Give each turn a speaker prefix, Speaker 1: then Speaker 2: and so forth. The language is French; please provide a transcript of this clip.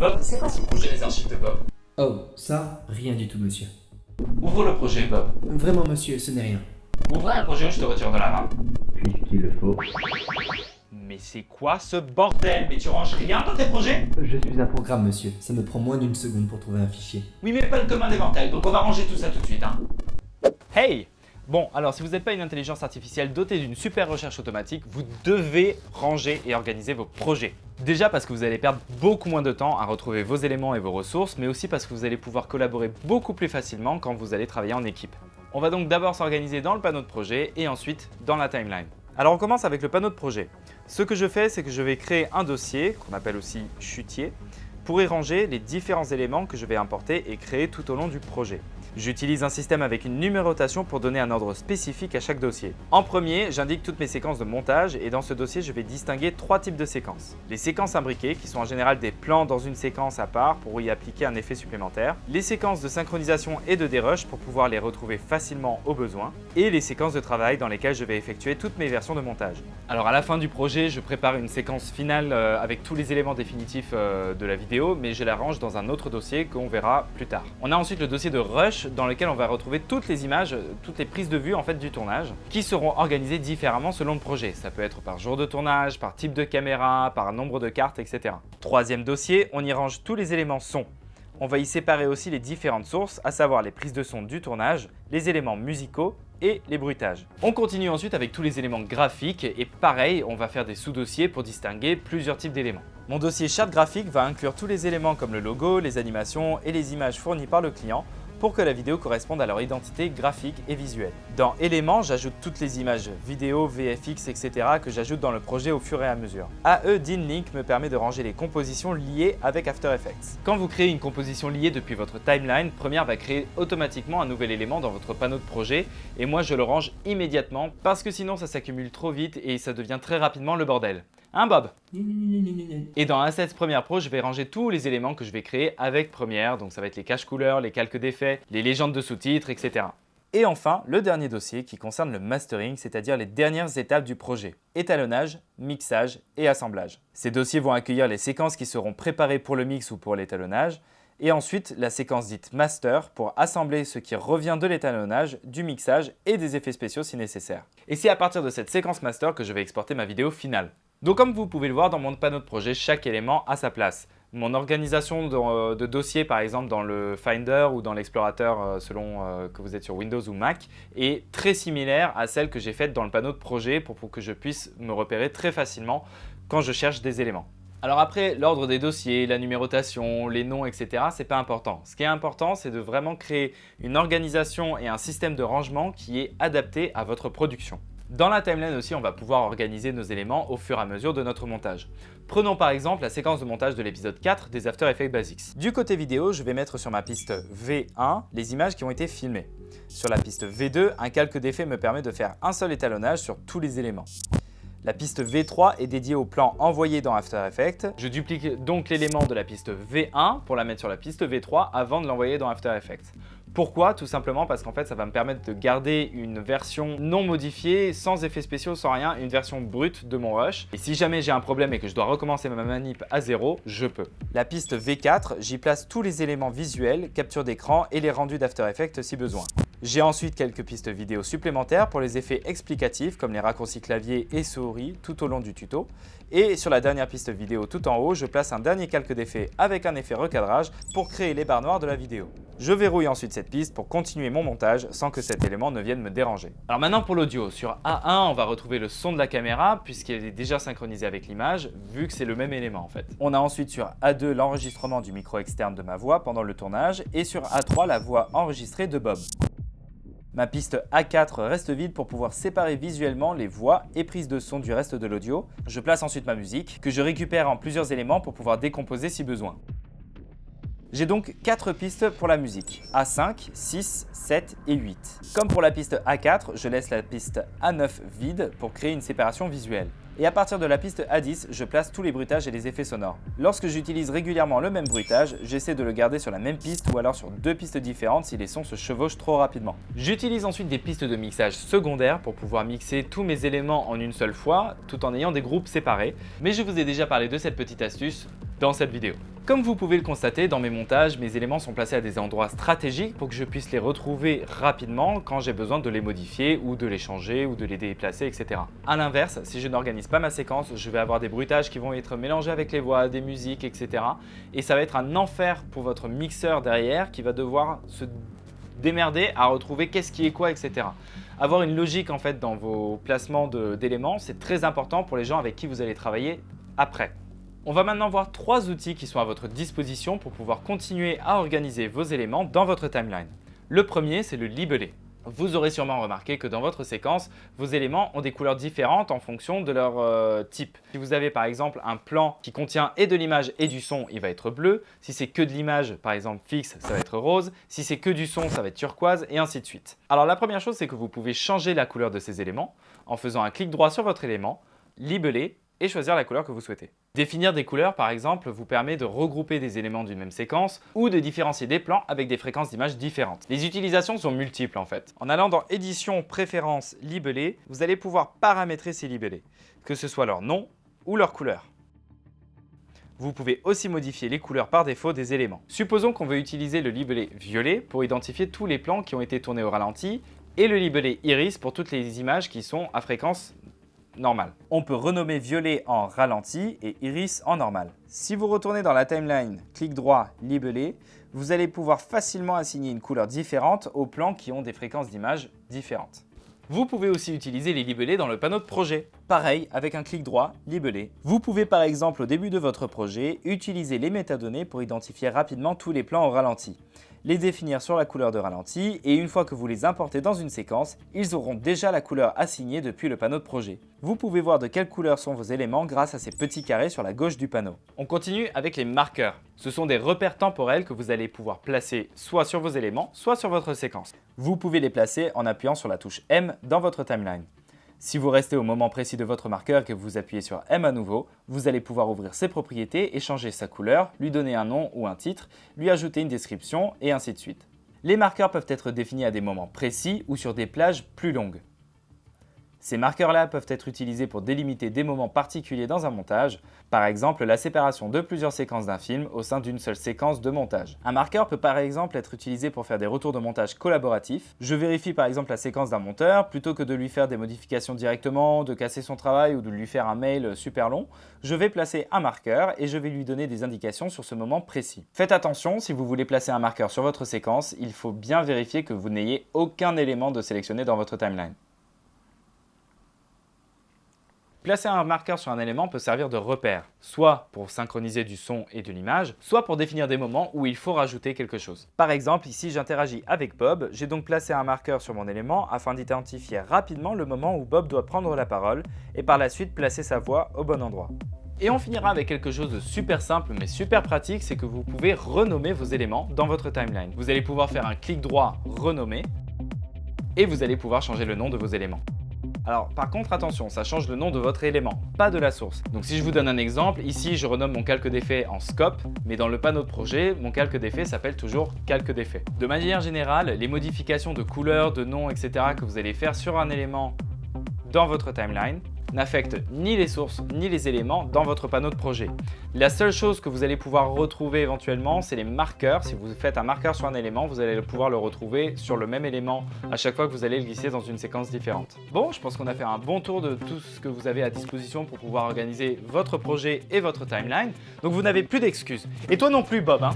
Speaker 1: Bob, c'est quoi ce projet les archives de Bob?
Speaker 2: Oh, ça, rien du tout, monsieur.
Speaker 1: Ouvre le projet, Bob.
Speaker 2: Vraiment, monsieur, ce n'est rien.
Speaker 1: Ouvre un projet, je te retire de la main.
Speaker 3: Puisqu'il le faut.
Speaker 1: Mais c'est quoi ce bordel? Mais tu ranges rien dans tes projets?
Speaker 2: Je suis un programme, monsieur. Ça me prend moins d'une seconde pour trouver un fichier.
Speaker 1: Oui, mais pas le commun des mortels, donc on va ranger tout ça tout de suite, hein.
Speaker 4: Hey! Bon, alors si vous n'êtes pas une intelligence artificielle dotée d'une super recherche automatique, vous devez ranger et organiser vos projets. Déjà parce que vous allez perdre beaucoup moins de temps à retrouver vos éléments et vos ressources, mais aussi parce que vous allez pouvoir collaborer beaucoup plus facilement quand vous allez travailler en équipe. On va donc d'abord s'organiser dans le panneau de projet et ensuite dans la timeline. Alors on commence avec le panneau de projet. Ce que je fais, c'est que je vais créer un dossier, qu'on appelle aussi chutier, pour y ranger les différents éléments que je vais importer et créer tout au long du projet. J'utilise un système avec une numérotation pour donner un ordre spécifique à chaque dossier. En premier, j'indique toutes mes séquences de montage et dans ce dossier, je vais distinguer 3 types de séquences. Les séquences imbriquées, qui sont en général des plans dans une séquence à part pour y appliquer un effet supplémentaire. Les séquences de synchronisation et de dérush pour pouvoir les retrouver facilement au besoin. Et les séquences de travail dans lesquelles je vais effectuer toutes mes versions de montage. Alors à la fin du projet, je prépare une séquence finale avec tous les éléments définitifs de la vidéo, mais je la range dans un autre dossier qu'on verra plus tard. On a ensuite le dossier de rush dans lequel on va retrouver toutes les images, toutes les prises de vue en fait du tournage, qui seront organisées différemment selon le projet. Ça peut être par jour de tournage, par type de caméra, par nombre de cartes, etc. Troisième dossier, on y range tous les éléments son. On va y séparer aussi les différentes sources, à savoir les prises de son du tournage, les éléments musicaux et les bruitages. On continue ensuite avec tous les éléments graphiques et pareil, on va faire des sous-dossiers pour distinguer plusieurs types d'éléments. Mon dossier charte graphique va inclure tous les éléments comme le logo, les animations et les images fournies par le client pour que la vidéo corresponde à leur identité graphique et visuelle. Dans éléments, j'ajoute toutes les images vidéo, VFX, etc. que j'ajoute dans le projet au fur et à mesure. AE DynLink me permet de ranger les compositions liées avec After Effects. Quand vous créez une composition liée depuis votre timeline, Premiere va créer automatiquement un nouvel élément dans votre panneau de projet et moi je le range immédiatement parce que sinon ça s'accumule trop vite et ça devient très rapidement le bordel. Hein Bob? Et dans Assets Premiere Pro, je vais ranger tous les éléments que je vais créer avec Premiere, donc ça va être les caches couleurs, les calques d'effets, les légendes de sous-titres, etc. Et enfin, le dernier dossier qui concerne le mastering, c'est-à-dire les dernières étapes du projet. Étalonnage, mixage et assemblage. Ces dossiers vont accueillir les séquences qui seront préparées pour le mix ou pour l'étalonnage, et ensuite la séquence dite master pour assembler ce qui revient de l'étalonnage, du mixage et des effets spéciaux si nécessaire. Et c'est à partir de cette séquence master que je vais exporter ma vidéo finale. Donc comme vous pouvez le voir dans mon panneau de projet, chaque élément a sa place. Mon organisation de dossiers par exemple dans le Finder ou dans l'Explorateur selon que vous êtes sur Windows ou Mac est très similaire à celle que j'ai faite dans le panneau de projet pour que je puisse me repérer très facilement quand je cherche des éléments. Alors après, l'ordre des dossiers, la numérotation, les noms, etc., c'est pas important. Ce qui est important, c'est de vraiment créer une organisation et un système de rangement qui est adapté à votre production. Dans la timeline aussi, on va pouvoir organiser nos éléments au fur et à mesure de notre montage. Prenons par exemple la séquence de montage de l'épisode 4 des After Effects Basics. Du côté vidéo, je vais mettre sur ma piste V1 les images qui ont été filmées. Sur la piste V2, un calque d'effet me permet de faire un seul étalonnage sur tous les éléments. La piste V3 est dédiée au plan envoyé dans After Effects. Je duplique donc l'élément de la piste V1 pour la mettre sur la piste V3 avant de l'envoyer dans After Effects. Pourquoi? Tout simplement parce qu'en fait ça va me permettre de garder une version non modifiée, sans effets spéciaux, sans rien, une version brute de mon rush. Et si jamais j'ai un problème et que je dois recommencer ma manip à zéro, je peux. La piste V4, j'y place tous les éléments visuels, capture d'écran et les rendus d'After Effects si besoin. J'ai ensuite quelques pistes vidéo supplémentaires pour les effets explicatifs comme les raccourcis clavier et souris tout au long du tuto. Et sur la dernière piste vidéo tout en haut, je place un dernier calque d'effet avec un effet recadrage pour créer les barres noires de la vidéo. Je verrouille ensuite cette piste pour continuer mon montage sans que cet élément ne vienne me déranger. Alors maintenant pour l'audio, sur A1 on va retrouver le son de la caméra puisqu'elle est déjà synchronisée avec l'image vu que c'est le même élément en fait. On a ensuite sur A2 l'enregistrement du micro externe de ma voix pendant le tournage et sur A3 la voix enregistrée de Bob. Ma piste A4 reste vide pour pouvoir séparer visuellement les voix et prises de son du reste de l'audio. Je place ensuite ma musique, que je récupère en plusieurs éléments pour pouvoir décomposer si besoin. J'ai donc 4 pistes pour la musique, A5, 6, 7 et 8. Comme pour la piste A4, je laisse la piste A9 vide pour créer une séparation visuelle. Et à partir de la piste A10, je place tous les bruitages et les effets sonores. Lorsque j'utilise régulièrement le même bruitage, j'essaie de le garder sur la même piste ou alors sur 2 pistes différentes si les sons se chevauchent trop rapidement. J'utilise ensuite des pistes de mixage secondaires pour pouvoir mixer tous mes éléments en une seule fois, tout en ayant des groupes séparés. Mais je vous ai déjà parlé de cette petite astuce, dans cette vidéo. Comme vous pouvez le constater, dans mes montages, mes éléments sont placés à des endroits stratégiques pour que je puisse les retrouver rapidement quand j'ai besoin de les modifier ou de les changer ou de les déplacer, etc. A l'inverse, si je n'organise pas ma séquence, je vais avoir des bruitages qui vont être mélangés avec les voix, des musiques, etc. Et ça va être un enfer pour votre mixeur derrière qui va devoir se démerder à retrouver qu'est-ce qui est quoi, etc. Avoir une logique en fait dans vos placements d'éléments, c'est très important pour les gens avec qui vous allez travailler après. On va maintenant voir 3 outils qui sont à votre disposition pour pouvoir continuer à organiser vos éléments dans votre timeline. Le premier, c'est le libellé. Vous aurez sûrement remarqué que dans votre séquence, vos éléments ont des couleurs différentes en fonction de leur type. Si vous avez par exemple un plan qui contient et de l'image et du son, il va être bleu. Si c'est que de l'image, par exemple fixe, ça va être rose. Si c'est que du son, ça va être turquoise et ainsi de suite. Alors la première chose, c'est que vous pouvez changer la couleur de ces éléments en faisant un clic droit sur votre élément, libeller et choisir la couleur que vous souhaitez. Définir des couleurs, par exemple, vous permet de regrouper des éléments d'une même séquence ou de différencier des plans avec des fréquences d'image différentes. Les utilisations sont multiples en fait. En allant dans Édition, Préférences, Libellés, vous allez pouvoir paramétrer ces libellés, que ce soit leur nom ou leur couleur. Vous pouvez aussi modifier les couleurs par défaut des éléments. Supposons qu'on veut utiliser le libellé violet pour identifier tous les plans qui ont été tournés au ralenti et le libellé iris pour toutes les images qui sont à fréquence normal. On peut renommer violet en ralenti et iris en normal. Si vous retournez dans la timeline, clic droit, libeller, vous allez pouvoir facilement assigner une couleur différente aux plans qui ont des fréquences d'image différentes. Vous pouvez aussi utiliser les libellés dans le panneau de projet. Pareil, avec un clic droit, libeller. Vous pouvez par exemple au début de votre projet, utiliser les métadonnées pour identifier rapidement tous les plans au ralenti, les définir sur la couleur de ralenti et une fois que vous les importez dans une séquence, ils auront déjà la couleur assignée depuis le panneau de projet. Vous pouvez voir de quelle couleur sont vos éléments grâce à ces petits carrés sur la gauche du panneau. On continue avec les marqueurs. Ce sont des repères temporels que vous allez pouvoir placer soit sur vos éléments, soit sur votre séquence. Vous pouvez les placer en appuyant sur la touche M dans votre timeline. Si vous restez au moment précis de votre marqueur et que vous appuyez sur M à nouveau, vous allez pouvoir ouvrir ses propriétés et changer sa couleur, lui donner un nom ou un titre, lui ajouter une description et ainsi de suite. Les marqueurs peuvent être définis à des moments précis ou sur des plages plus longues. Ces marqueurs-là peuvent être utilisés pour délimiter des moments particuliers dans un montage, par exemple la séparation de plusieurs séquences d'un film au sein d'une seule séquence de montage. Un marqueur peut par exemple être utilisé pour faire des retours de montage collaboratifs. Je vérifie par exemple la séquence d'un monteur, plutôt que de lui faire des modifications directement, de casser son travail ou de lui faire un mail super long, je vais placer un marqueur et je vais lui donner des indications sur ce moment précis. Faites attention, si vous voulez placer un marqueur sur votre séquence, il faut bien vérifier que vous n'ayez aucun élément de sélectionné dans votre timeline. Placer un marqueur sur un élément peut servir de repère, soit pour synchroniser du son et de l'image, soit pour définir des moments où il faut rajouter quelque chose. Par exemple, ici j'interagis avec Bob, j'ai donc placé un marqueur sur mon élément afin d'identifier rapidement le moment où Bob doit prendre la parole et par la suite placer sa voix au bon endroit. Et on finira avec quelque chose de super simple mais super pratique, c'est que vous pouvez renommer vos éléments dans votre timeline. Vous allez pouvoir faire un clic droit, renommer, et vous allez pouvoir changer le nom de vos éléments. Alors par contre attention, ça change le nom de votre élément, pas de la source. Donc si je vous donne un exemple, ici je renomme mon calque d'effet en scope, mais dans le panneau de projet, mon calque d'effet s'appelle toujours calque d'effet. De manière générale, les modifications de couleurs, de noms, etc. que vous allez faire sur un élément dans votre timeline n'affecte ni les sources ni les éléments dans votre panneau de projet. La seule chose que vous allez pouvoir retrouver éventuellement, c'est les marqueurs. Si vous faites un marqueur sur un élément, vous allez pouvoir le retrouver sur le même élément à chaque fois que vous allez le glisser dans une séquence différente. Bon, je pense qu'on a fait un bon tour de tout ce que vous avez à disposition pour pouvoir organiser votre projet et votre timeline. Donc vous n'avez plus d'excuses. Et toi non plus, Bob, hein.